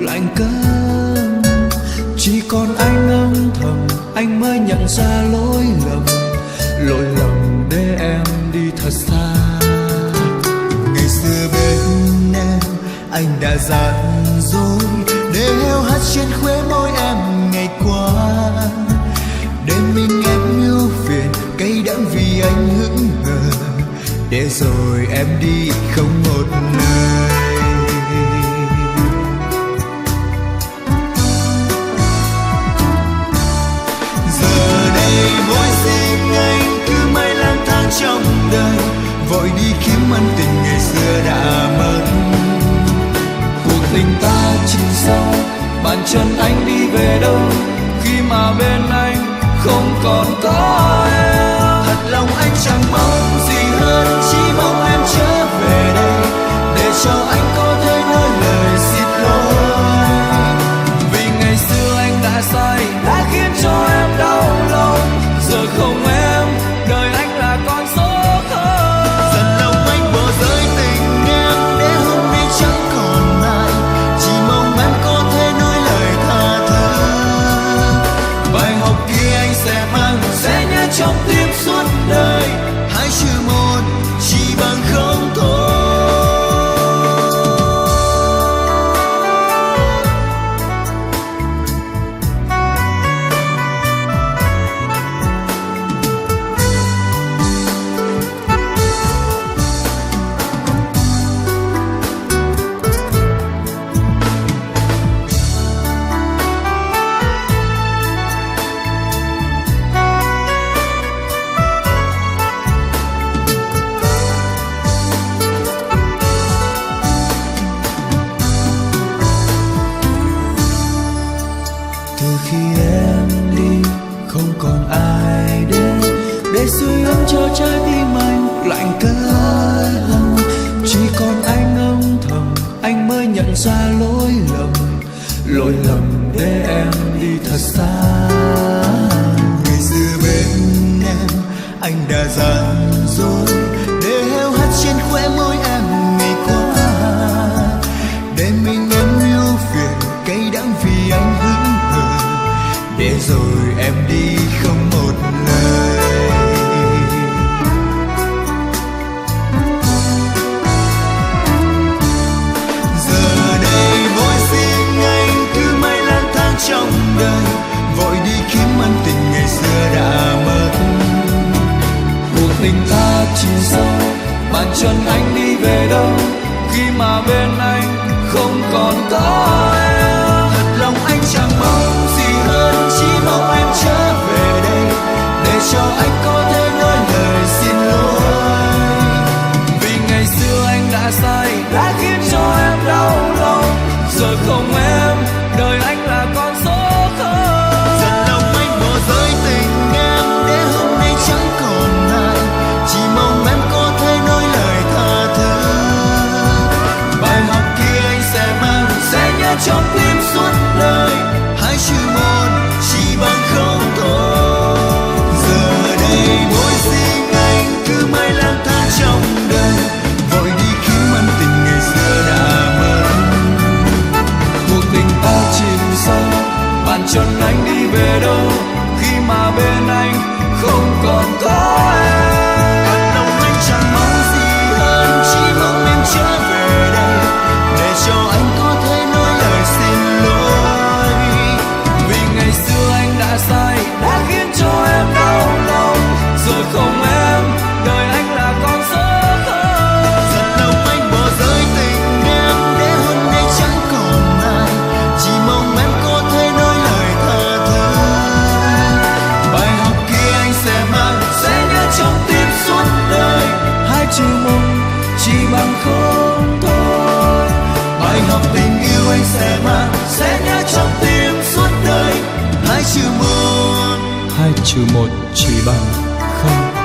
lạnh câm. Chỉ còn anh âm thầm, anh mới nhận ra lỗi lầm để em đi thật xa. Ngày xưa bên em anh đã gian dối để heo hắt trên khóe môi em ngày qua. Để mình em ưu phiền cay đắng vì anh hững hờ, để rồi em đi không một lời. Giờ đây mỗi riêng anh cứ mãi lang thang trong đời, vội đi kiếm ân tình ngày xưa đã mất. Cuộc tình ta chỉ sau bàn chân anh đi về đâu, khi mà bên anh không còn có em. Thật lòng anh chẳng mong gì hơn, chỉ mong em trở về đây để cho anh có thể nói lời xin lỗi. Vì ngày xưa anh đã sai, đã khiến cho em đau lòng. Giờ không em, đời anh là con số không. Dần lòng anh bỏ rơi tình em để hôm nay chẳng còn lại, chỉ mong em có thể nói lời tha thứ. Bài học kia anh sẽ mang, sẽ nhớ trong tim suốt đời. Hai chữ một chỉ bằng không thôi. Từ khi em đi không còn ai đến để sưởi ấm cho trái tim anh lạnh câm. Chỉ còn anh âm thầm, anh mới nhận ra lỗi lầm để em đi thật xa. Ngày xưa bên em anh đã gian dối để heo hắt trên khóe môi em ngày qua. Để mình em yêu phiền cay đắng vì anh hững hờ, để rồi em đi không một lời. Giờ đây mỗi riêng anh cứ mãi lang thang trong đời, vội đi kiếm ân tình ngày xưa đã mất. Cuộc tình ta chỉ sau bàn chân anh đi về đâu, khi mà bên anh không còn có em. Thật lòng anh chẳng mong gì hơn, chỉ mong em trở về đây để cho anh có thể nói lời xin lỗi. Vì ngày xưa anh đã sai, đã khiến cho em đau lòng. Giờ không em, đời anh là con số không. Dần lòng anh bỏ rơi tình em để hôm nay chẳng còn lại, chỉ mong em có thể nói lời tha thứ. Bài học kia anh sẽ mang, sẽ nhớ trong tim suốt đời. Hai chữ một chỉ bằng không thôi. Giờ đây mỗi riêng anh cứ mãi lang thang trong đời, vội đi kiếm ân tình ngày xưa đã mất. Cuộc tình ta chìm sâu, bàn chân anh đi về đâu, khi mà bên anh không còn có em. Thật lòng anh chẳng mong gì hơn, chỉ mong em trở về đây để cho anh có thể nói lời xin lỗi. Vì ngày xưa anh đã sai, đã khiến cho em đau lòng. Giờ không em, đời anh là con số không. Dần lòng anh bỏ rơi tình em để hôm nay chẳng còn lại, chỉ mong em có thể nói lời tha thứ. Bài học kia anh sẽ mang, sẽ nhớ trong tim suốt đời. Hai chữ một chỉ bằng không thôi. Bài học tình yêu anh sẽ mang, sẽ nhớ trong tim suốt đời. Hai chữ một Hai chữ một chỉ bằng không.